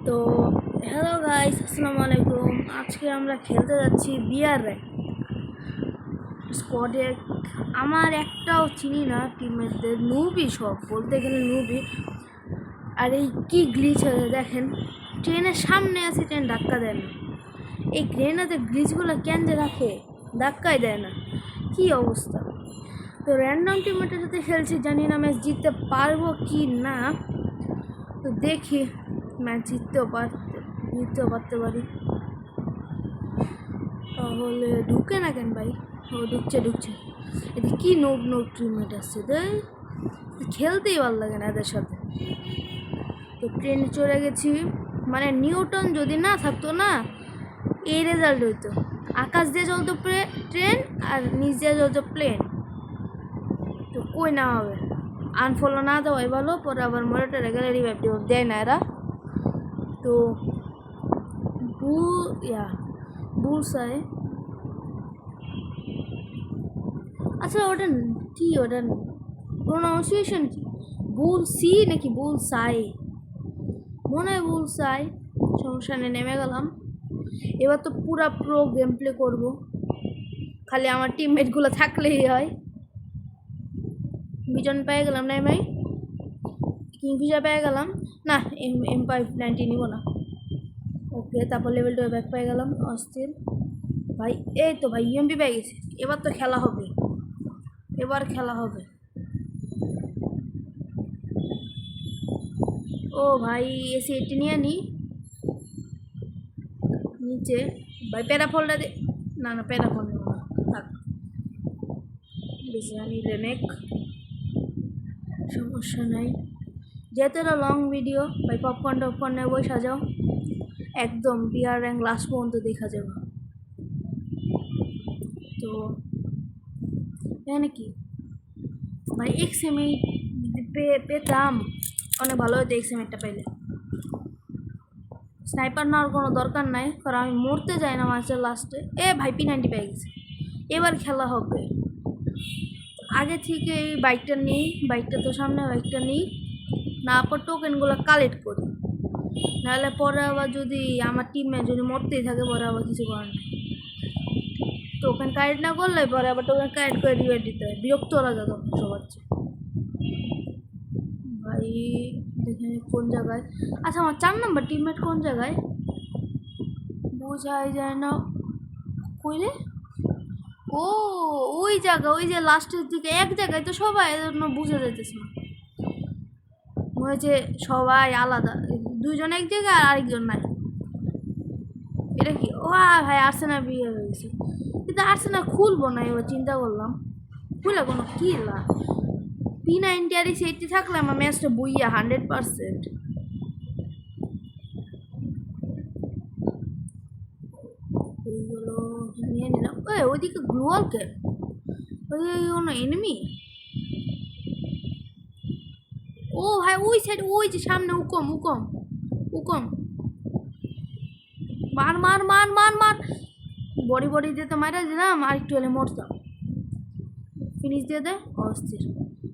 তো hello guys, আসসালামু আলাইকুম। আজকে আমরা খেলতে যাচ্ছি বিয়ার র্যাঙ্ক স্কোয়াডে। আমার একটাও চিনি না টিমমেটদের, নুবই সব, বলতে গেলে নুবই। আর এই কি গ্লিচ হয়েছে দেখেন, ট্রেনের সামনে আছে, ট্রেন ধাক্কা দেয় না। এই গ্রেনাতে গ্লিচগুলো কেন যে রাখে, ধাক্কাই দেয় না, কি অবস্থা। তো র্যান্ডম টিমমেটের সাথে খেলছি, জানি না ম্যাচ জিততে পারবো কি না। তো দেখি ম্যাচ জিততেও পারতে পারি। তাহলে ঢুকে না কেন ভাই? ও ঢুকছে। এদিকে কি নোট টিমমেট আসছে, খেলতেই ভালো লাগে না এদের সাথে। তো ট্রেনে চড়ে গেছি, মানে নিউটন যদি না থাকতো না, এই রেজাল্ট হইতো। আকাশ দিয়ে চলতো ট্রেন আর নিচ দিয়ে চলতো প্লেন। তো কই না হবে, আনফলো না দেওয়াই ভালো, পরে আবার মনিটরে গেলে রিভাইভ দেয় না এরা। তো বুলসাই, আচ্ছা ওটা কি, ওটা প্রোনাউন্সিয়েশন কি, বুলসি নাকি বুলসাই? মনে হয় বুলসাই। সমস্যা নেই, নেমে গেলাম। এবার তো পুরা প্রো গেম প্লে করবো, খালি আমার টিমমেটগুলো থাকলেই হয়। বিজন পেয়ে গেলাম না ভাই, কিংফিশার পেয়ে গেলাম না, M590 নিব না। ওকে, তারপর লেভেল 2 ব্যাক পেয়ে গেলাম, অস্থির ভাই। এই তো ভাই ইউএমপি পেয়ে গেছি, এবার তো খেলা হবে, এবার খেলা হবে। ও ভাই, এসি এটি নিয়ে নি নিচে। ভাই প্যারাফলটা দে, না প্যারাফল নেব না, থাক। বেশি নিলে নেক, সমস্যা নাই। যেহেতু এটা লং ভিডিও, ভাই পপকর্ন নেব, সাজাও একদম বিয়ার র্যাঙ্ক লাস্ট পর্যন্ত দেখা যাবে। তো এখানে কি ভাই, এক্সএমই পেতাম অনেক ভালো হতো, এক্সএমএরটা পেলে। স্নাইপার নেওয়ার কোনো দরকার নাই, কারণ আমি মরতে যাই না ম্যাচের লাস্টে। এ ভাই P90 পেয়ে গেছে, এবার খেলা হবে। আগে থেকে এই বাইকটা নিই, বাইকটা তো সামনে, বাইকটা নিই না, পর টোকেনগুলো কালেক্ট করি, নাহলে পরে আবার যদি আমার টিমে যদি মরতেই থাকে, পরে আবার কিছু করার নেই। টোকেন কালেক্ট না করলে পরে আবার টোকেন কালেক্ট করে রিওয়ার্ড দিতে হয়, বিরক্ত লাগে তখন সবার চেয়ে। ভাই দেখে কোন জায়গায়, আচ্ছা আমার 4 নম্বর টিমমেট কোন জায়গায় বোঝাই যায় না। কইলে ও ওই জায়গা, ওই যে লাস্টের দিকে এক জায়গায়, তো সবাই বুঝে যাইতেছে না, মনে হচ্ছে সবাই আলাদা, দুইজন এক জায়গায় আর আরেকজন নাই। এটা কি, ও ভাই আর্সেনাল বিয়ে হয়ে গেছে, কিন্তু আর্সেনাল খুলবো না এবার, চিন্তা করলাম খুলে কোনো কি লাভ। P90 আর সেটি থাকলে আমার ম্যাচটা বইয়া 100%। ওইগুলো নিয়ে নিলাম। ওইদিকে গ্লোয়ালকে, ওই কোনো এনিমি। ও ভাই ওই সাইড, ওই যে সামনে উকম মার বডি দিয়ে তো মারা দিলাম, আর একটু হলে মরতাম। ফিনিশ দিয়ে দে, অস্থির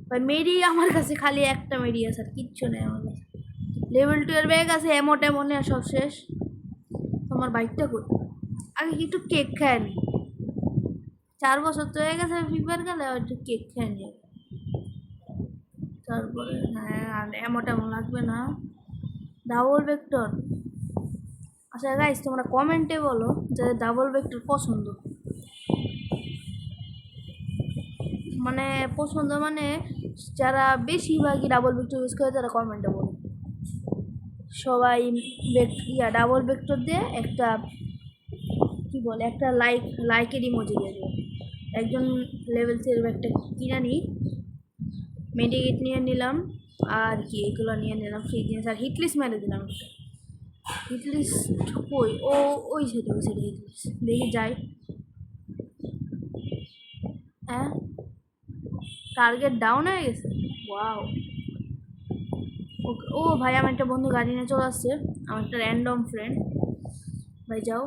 ভাই। মেরি আমার কাছে খালি একটা মেরি আছে, আর কিচ্ছু নেই আমার কাছে। লেভেল 2 এর ব্যাগ আছে, এমন সব শেষ। তোমার বাইকটা কই, আগে একটু কেক খায় নি, 4 বছর তো হয়ে গেছে ফিফার গেলে, একটু কেক খায় নি। তারপরে হ্যাঁ, আর এমন লাগবে না। ডাবল ভেক্টর, আচ্ছা গাইস তোমরা কমেন্টে বলো যে ডাবল ভেক্টর পছন্দ, মানে পছন্দ মানে যারা বেশিরভাগই ডাবল ভেক্টর ইউজ করে তারা কমেন্টে বলো। সবাই ডাবল ভেক্টর দিয়ে একটা কি বলে, একটা লাইকের ইমোজি দিয়ে দেবে। একজন লেভেল 3 একটা কিনে নিই, মেডিকেট নিয়ে নিলাম, আর কি এগুলো নিয়ে নিলাম ফ্রি জিনিস, আর হিটলিস্ট মেরে দিলাম একটা। হিটলিস্ট কই, ওই সাইডে হিটলিস্ট, দেখি যাই। হ্যাঁ, টার্গেট ডাউন হয়ে গেছে, ওয়াও। ওকে, ও ভাই আমার একটা বন্ধু গাড়ি নিয়ে চলে আসছে, আমার একটা র্যান্ডম ফ্রেন্ড। ভাই যাও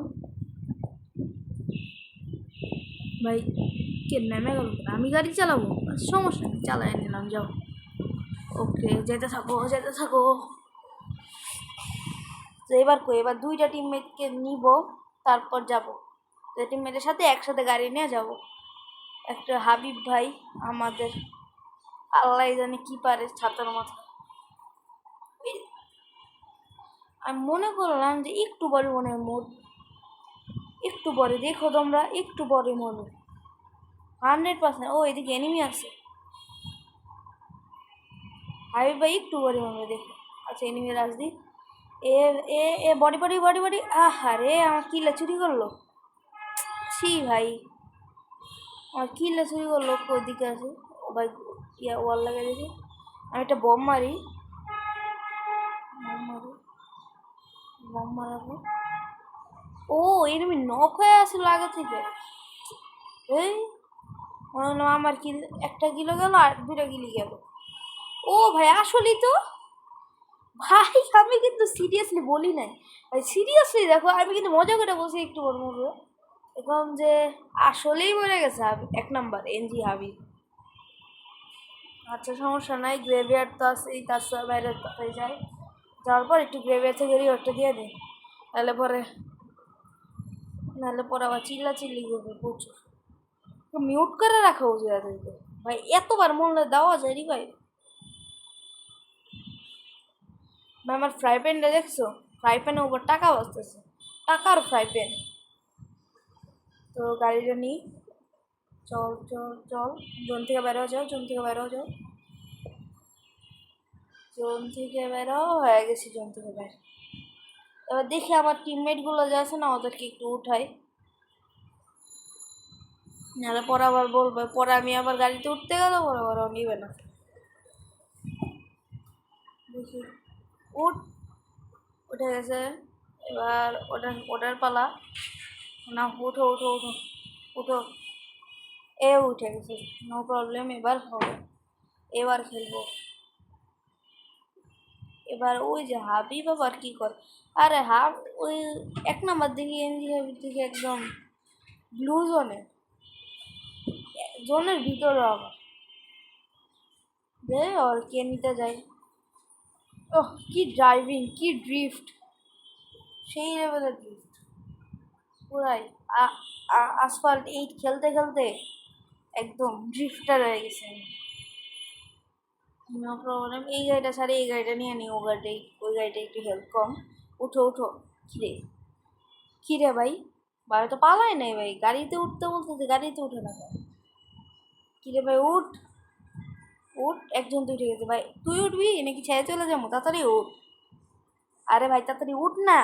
ভাই, কে নেমে গেল, আমি গাড়ি চালাবো, সমস্যা নেই চালাই নিলাম, যাও। ওকে যেতে থাকো এবার কই, এবার দুইটা টিমমেটকে নিব, তারপর যাব। দুই টিমমেটের সাথে একসাথে গাড়ি নিয়ে যাব। একটা হাবিব ভাই আমাদের, আল্লাহ জানে কি পারে ছাতার মাথা। আমি মনে করলাম যে একটু পরে মনে হয় মোট, একটু পরে দেখো তোমরা, একটু পরে মনে 100%। ও এদিকে এনিমি আছে, হাবিব ভাই একটু পরে মনে দেখো। আচ্ছা এনিমি রাজদি, এ এ এ বডি বডি বডি বডি, আহা রে আমার কিলা চুরি করলো। ছি ভাই, আমার কিলা চুরি করলো, ওইদিকে আছে। ও ভাই ইয়া ওয়াল লাগিয়ে দিয়েছে। আমি একটা বম মারি, বম মারি, বম মারাবো। ও এনিমি নক হয়ে আসলো আগে থেকে। এই মনে হলো আমার কিল, একটা কিলো গেল আর দুটা কিলি গেল। ও ভাই আসলেই তো ভাই, আমি কিন্তু সিরিয়াসলি বলি নাই ভাই, সিরিয়াসলি দেখো আমি কিন্তু মজা করে বলছি একটু বড় মতো এখন যে আসলেই মরে গেছে এক নাম্বার এনজি হাবি। আচ্ছা সমস্যা নাই, গ্রেভিয়ার তো আছেই, তার বাইরে হয়ে যায়। যাওয়ার পর একটু গ্রেভিয়ার থেকে রিওয়ার্ডটা দিয়ে দিই, নাহলে পরে আবার চিল্লি করবে প্রচুর। মিউট করে রাখা উচিত তাদেরকে ভাই, এতবার মনে দেওয়া যায় রি ভাই। আমার ফ্রাই প্যানটা দেখছো, ফ্রাই প্যানের উপর টাকা বাঁচতেছে, টাকার ফ্রাই প্যান। তো গাড়িটা নিই, চল চল চল, জোন থেকে বেরো যাও, জোন থেকে বেরো যাও, জোন থেকে বেরো হয়ে গেছি, জোন থেকে বের। এবার দেখি আমার টিমমেটগুলো যে আছে না, ওদেরকে একটু উঠাই, নাহলে পরে আবার বলবে, পরে আমি আবার গাড়িতে উঠতে গেলে পরে আবার ও নিবে না। দেখি, উঠ, উঠে গেছে। এবার ওটার পালা না, উঠো উঠো উঠো উঠো, এ উঠে গেছে, নো প্রবলেম, এবার হবে, এবার খেলবো। এবার ওই যে হাবিব আবার কি করে, আরে ওই এক নাম্বার দিকে এনজি হাবিব দিকে একদম ব্লু জোনে, জোনের ভিতরে আবার দে আর কে নিতে যায়। ওহ কি ড্রাইভিং, কি ড্রিফট, সেই লেভেলের ড্রিফট পুরাই। আসফাল্ট 8 খেলতে খেলতে একদম ড্রিফটার হয়ে গেছে। নো প্রবলেম, এই গাড়িটা ছাড়ে এই গাড়িটা নিয়ে নিই, ওই গাড়িটা একটু হেল্প কম। উঠো উঠো, কিরে কিরে ভাই, ভাই তো পালাই নাই ভাই, গাড়িতে উঠতে বলতেছে গাড়িতে উঠে না কেন? কিরে ভাই উঠ, উঠ, একজন তো উঠে গেছে ভাই, তুই উঠবি নাকি ছেড়ে চলে যাবো, তাড়াতাড়ি উঠ। আরে ভাই তাড়াতাড়ি উঠ না,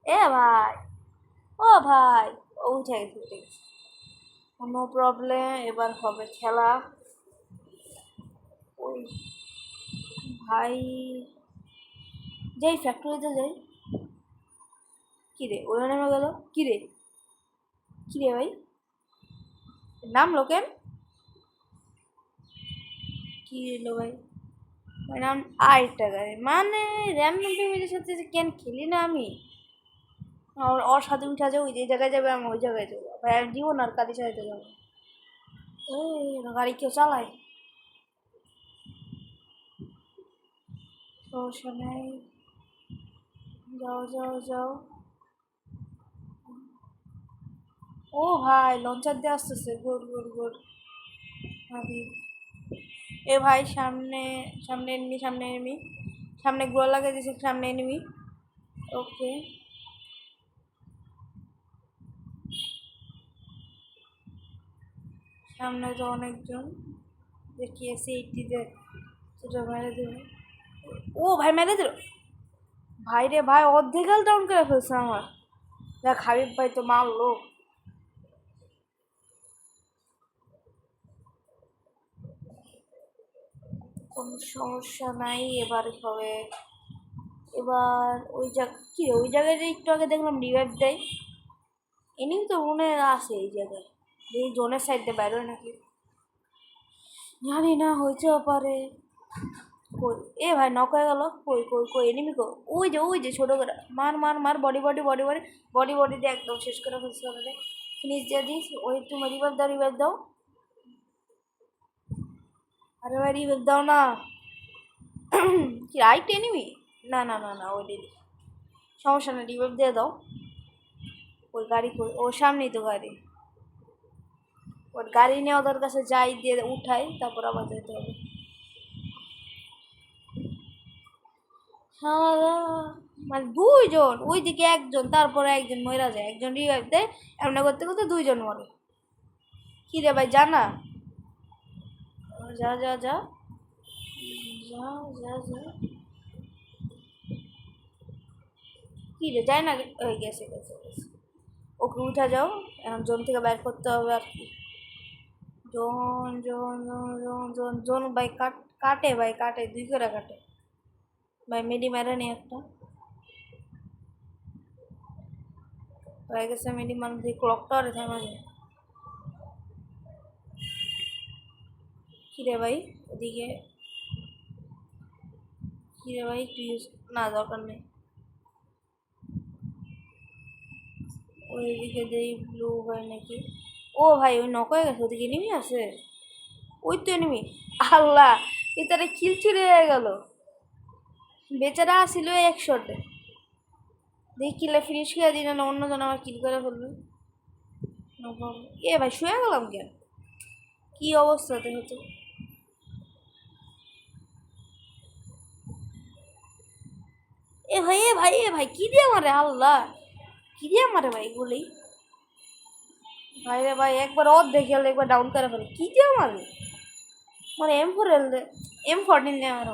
এ ভাই, ও ভাই, ও উঠে গেছে উঠে গেছে, নো প্রবলেম, এবার হবে খেলা। ওই ভাই যাই ফ্যাক্টরিতে যাই, কিরে ওরা নেমে গেল, কিরে কিরে ভাই, নাম লোকেন কি এলো ভাই, নাম আরেকটা গাড়ি, মানে র্যান্ডম ফ্যামিলির সাথে যে কেন খেলি না আমি, ওর সাথে উঠা যাও, ওই যে জায়গায় যাবে আমি ওই জায়গায় যাবো ভাই, আমি জীবন আর কালি চালাতে যাবো। এই গাড়ি কেউ চালায়, সমস্যা নেই, যাও যাও যাও। ও ভাই লঞ্চার দিয়ে আসতেছে, গুড গুড গুড ভাবি। এ ভাই সামনে, সামনে এনিমি, সামনে এনিমি, সামনে গ্লো লাগিয়ে দিয়েছে, সামনে এনিমি। ওকে সামনে তো অনেকজন, দেখি এসে 80-তে সেটা মেরে দেবে। ও ভাই মেরে দিল, ভাই রে ভাই অর্ধেক ডাউন করে ফেলছে আমার। দেখ হাবিব ভাই তো মারলো। কোনো সমস্যা নাই, এবার হবে। এবার ওই জায়গা কি, ওই জায়গায় যে একটু আগে দেখলাম রিভাইভ দেয়, এনিমি তো মনে হয় আছে এই জায়গায়, এই জোনের সাইড দিয়ে বাইরে নাকি জানি না, হইতেও পারে। কই এ ভাই নক হয়ে গেল, কই কই কই এনিমি কই, ওই যে ছোট করে মার মার মার, body body body body body body দিয়ে একদম শেষ করে ফেলছে ওদের, ফিনিশ দিয়ে দিস। ওই তুমি রিভাইভ দাও, রিভাইভ দাও, আরে ভাই রিভাইভ দাও না। কি রাইট এনিমি, না না না না ওই সমস্যা নেই, রিভাইভ দিয়ে দাও। ওই গাড়ি ওর সামনেই তো গাড়ি, ওর গাড়ি নিয়ে ওদের কাছে যাই, দিয়ে উঠাই, তারপর আবার যেতে হবে। মানে দুইজন, ওইদিকে একজন, তারপরে একজন মরে যায়, একজন রিভাইভ দেয়, এমন করতে করতে দুইজন মরে। কি রে ভাই, জানা যা যা যা যা যা যা। কি রে, যায় না? হয়ে গেছে গেছে গেছে। ওকে উঠা যাও, এখন জোন থেকে বাইর করতে হবে আর কি। Zone zone zone zone zone zone ভাই কাটে ভাই, কাটে 2 করে কাটে ভাই। মেডি মারা নেই একটা হয়ে গেছে, মেডি মানে দিয়ে ক্লকটা আর থামা যায়। কিরে ভাই ওদিকে, কিরে ভাই একটু ইউজ না, দরকার নেই। ওইদিকে দেই ব্লু হয় নাকি? ও ভাই ওই নক হয়ে গেছে, ওদিকে এনিমি আছে। ওই তো এনিমি। আল্লাহ, এটারে কিল চুরি হয়ে গেল। বেচারা আসিল 1 শটে, দেখি কিলে ফিনিশ করে দিন, না অন্যজন আমার কিল করে ফেলবে। এ ভাই শুয়ে গেলাম কেন? কি অবস্থাতে হতো? এ ভাই এ ভাই এ ভাই, কি দিয়ে মারে? আল্লাহ, কি দিয়ে মারে ভাই গুলি? ভাই রে ভাই, একবার অর্ধেক খেলে একবার ডাউন করে ফেলে, কি দিয়ে মারে? মানে M4 এলদে, M14 দিয়ে মারা।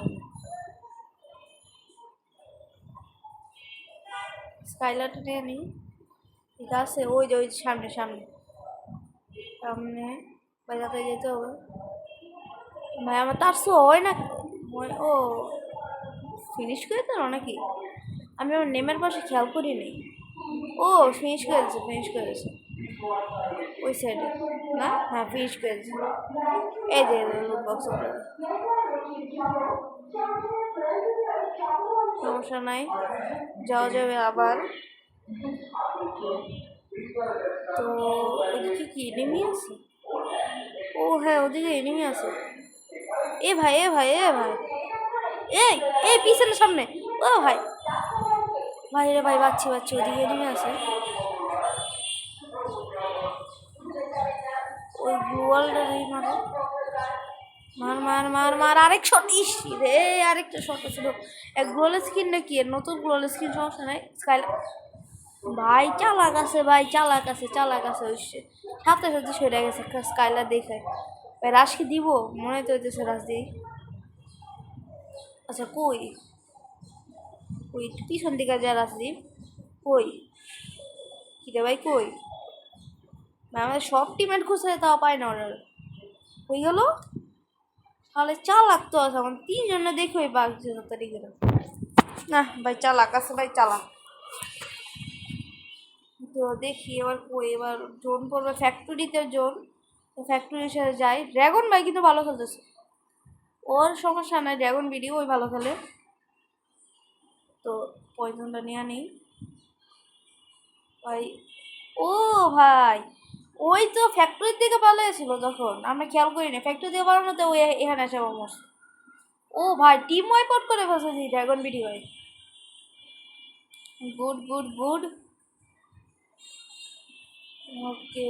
স্কাইলারটা নিয়ে নিই, ঠিক আছে। ওই যে ওই সামনে সামনে সামনে ভাই, যাতে যেতে হবে ভাই। আমার তার শো হয় না। ও ফিনিশ করে দিল নাকি? আমি আমার নেমের পাশে খেয়াল করিনি। ও ফিনিশ করে দিয়েছে, ফিনিশ করে দিয়েছে ওই সাইডে না। হ্যাঁ ফিনিশ করে দিয়েছে। এই যে লুট বক্স, সমস্যা নাই, যাওয়া যাবে আবার। তো ওদিকে কি এনিমি আছে? ও হ্যাঁ, ওদিকে এনিমি আছে। এ ভাই এ ভাই এ ভাই, এই এই পিছনে সামনে। ও ভাই, ভাই রে ভাই, বাচ্চি বাচ্চি, ওদিকে এনিমি আছে। ওই ব্লু ওয়ালটা দিয়ে মারো, মার মার মার মার, আরেক শট। ইস রে, আরেকটা শট ছিল। এক গ্লোয়াল স্কিন নাকি, এর নতুন গ্লোয়াল স্কিন, সমস্যা নাই। স্কাইলার ভাই চালাক আছে, ভাই চালাক আছে, চালাক আছে। ওই সাথে সাথে সরে গেছে স্কাইলার দেখে। ভাই রাশ কি দিব? মনে তো হইতেছে রাশ দিই। আচ্ছা কই ওই পিছন দিকে যা রাশ দিই, কই কিরে ভাই কই? ভাই আমাদের সব টিমের খুঁজে তাও পাই না অর্ডার হয়ে গেল। তাহলে চালাক তো আছে, আমার 3 জনে দেখে ওই বাঘ তাড়াতাড়ি করে। না ভাই চালাক আছে, ভাই চালাক। তো দেখি এবার কই, এবার জোন পড়বে ফ্যাক্টরিতে, জোন ফ্যাক্টরির সাথে যাই। ড্রাগন ভাই কিন্তু ভালো খেলতেছে, ওর সমস্যা নাই, ড্রাগন ভিডিও ওই ভালো খেলে। তো পয়জনটা নিয়ে নিই ভাই। ও ভাই, ওই তো ফ্যাক্টরির দিকে পালিয়েছিল, যখন আমরা খেয়াল করি না ফ্যাক্টরি দিকে পালানোতে ওই এখানে আসে অলমোস্ট। ও ভাই টিম ওয়াইপ আউট করে ফেলছে ড্রাগন ভিডিও ভাই। Good good good. ওকে,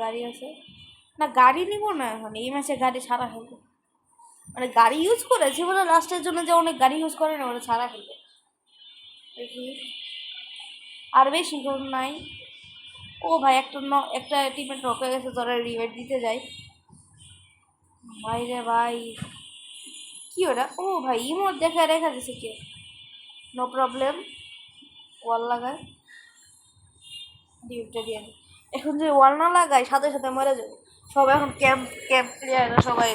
গাড়ি আছে না? গাড়ি নিব না এখন, এই ম্যাচে গাড়ি ছাড়া খেলবো। মানে গাড়ি ইউজ করেছি বলে লাস্টের জন্য, যে অনেক গাড়ি ইউজ করে না, ওরা ছাড়া খেলবে। দেখি আর বেশি কোন নাই। ও ভাই একটা টিমের নক হয়ে গেছে, তোরা রিভাইভ দিতে যাই। ভাই রে ভাই, কি ওটা? ও ভাই ইমোট দেখা রেখা দিছে কে? নো প্রবলেম, ওয়াল লাগায় ডিউটা দিয়ে। এখন যদি ওয়াল না লাগাই সাথে সাথে মরে যাবে সব। এখন ক্যাম্প ক্যাম্প প্লেয়াররা সবাই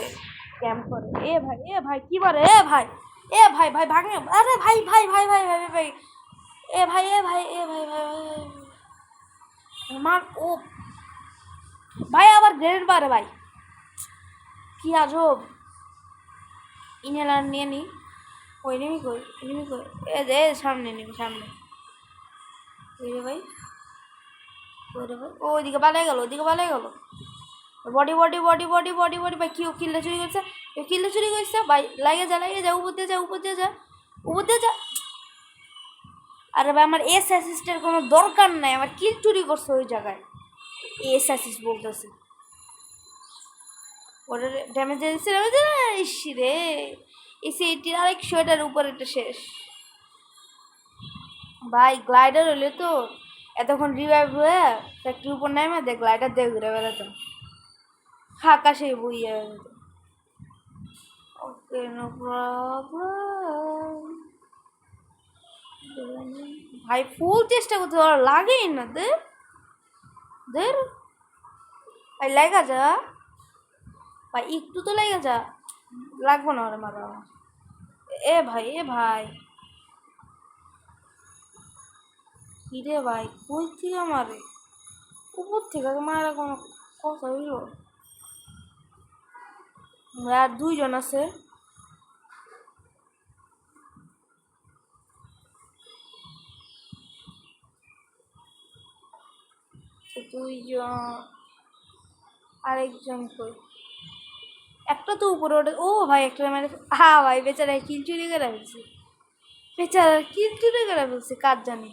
ক্যাম্প করে। এ ভাই এ ভাই, কি বলে? এ ভাই এ ভাই ভাই ভাঙে, আরে ভাই ভাই ভাই ভাই ভাই ভাই ভাই, এ ভাই এ ভাই এ ভাই ভাই ভাই মার। ও ভাই আবার গ্রেনেড মারে ভাই, কি আজব। ইনহেলার নিয়ে নি। ওই এনিমি কই, এনিমি কই? এ দে সামনে, নিবি সামনে। ওই রে ভাই, ওই রে ভাই, ওইদিকে পালিয়ে গেল, ওইদিকে পালিয়ে গেল। Body body body body body body ভাই, কি কিল্লে চুরি করছে, কেউ কিল্লে চুরি করছে ভাই। লাগে যা লাগে যা, উপর দিয়ে যা, উপর দিয়ে যা, উপর দিয়ে যা। আরে ভাই আমার এস অ্যাসিস্টের কোনো দরকার নাই, আমার কিল চুরি করছে ওই জায়গায়। এস অ্যাসিস্ট বলতেছে, ওটা ড্যামেজ দিচ্ছে, ড্যামেজ ইস রে, এসে এটির আরেক শোটার উপরে এটা শেষ। ভাই গ্লাইডার হলে তো এতক্ষণ রিভাইভ হয়ে ফ্যাক্টরির উপর নেমে দেখ গ্লাইডার দিয়ে ঘুরে বেড়াতাম, আকাশে বইয়ে বেড়াতাম। ওকে নো প্রবলেম ভাই, ফুল চেষ্টা করতে লাগেই না দের দের ভাই, লেগা যা ভাই, একটু তো লেগে যা, লাগবো না ওরে মারা। এ ভাই এ ভাই, কিরে ভাই কই থেকে মারে, উপর থেকে মারা কোনো কথা হইল? আর দুইজন আছে, দুইজন, আরেকজন কই, একটা তো উপরে ওঠে। ও ভাই একটা মানে, হ্যাঁ ভাই বেচারা কিল চুরি করে ফেলছে, বেচারা কিল চুরি করে ফেলছে, কার জানি।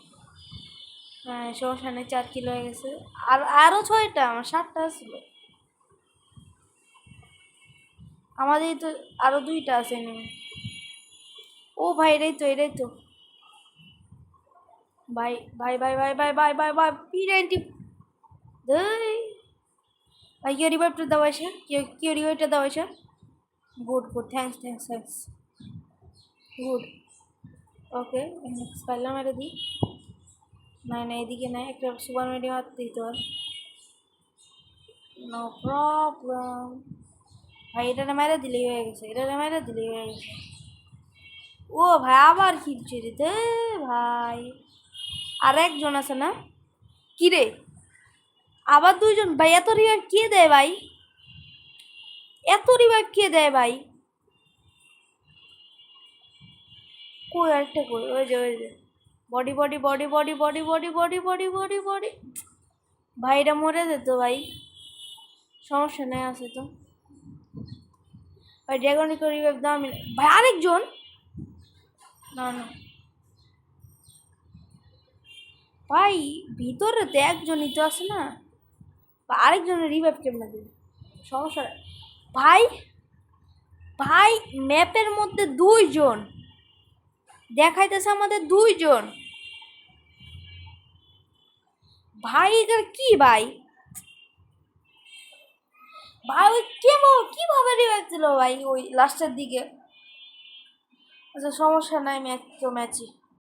হ্যাঁ সমস্যা নেই, 4 কিলো হয়ে গেছে। আর আরও 6টা, আমার 7টা ছিল, আমাদের তো আরও 2টা আছে নেমে। ও ভাই এটাই তো, এটাই তো ভাই ভাই ভাই ভাই ভাই ভাই ভাই ভাই P90 ভাই, কেউ রিভাইভটা দেওয়া আছে, কেউ রিভাইভটা দেওয়া আছে। Good good, thanks thanks thanks, good. Okay পারলাম, এটা দিই। না না এদিকে নাই, একটা সুপার মেডি হাত দিতে হয়, নো প্রবলেম। ভাই এটা মেরে দিলেই হয়ে গেছে, এটা মেরে দিলেই হয়ে গেছে। ও ভাই আবার খিলছে রে দে ভাই, আর একজন আছে না, কি রে আবার 2জন ভাই, এত রিভাইভ কে দেয় ভাই, এত রিভাইভ কে দেয় ভাই? কই আরেকটা কই, ওই যে body body body body body body body body body body, ভাই এটা মরে যেত ভাই, সমস্যা নেই আছে তো ভাই, ড্রাগনিক রিভাইভ দাও আমি। ভাই আরেকজন, না না ভাই, ভিতরে তো একজনই তো আছে না, বা আরেকজনের রিভাইভ কেমনে দেবে, সমস্যা ভাই। ভাই ম্যাপের মধ্যে 2জন দেখাইতেছে, আমাদের 2জন ভাই, এটার কি ভাই, ভাই ওই কেমন কিভাবে রিভাইভ দিল ভাই ওই লাস্টের দিকে। আচ্ছা সমস্যা নাই, ম্যাচ তো ম্যাচই।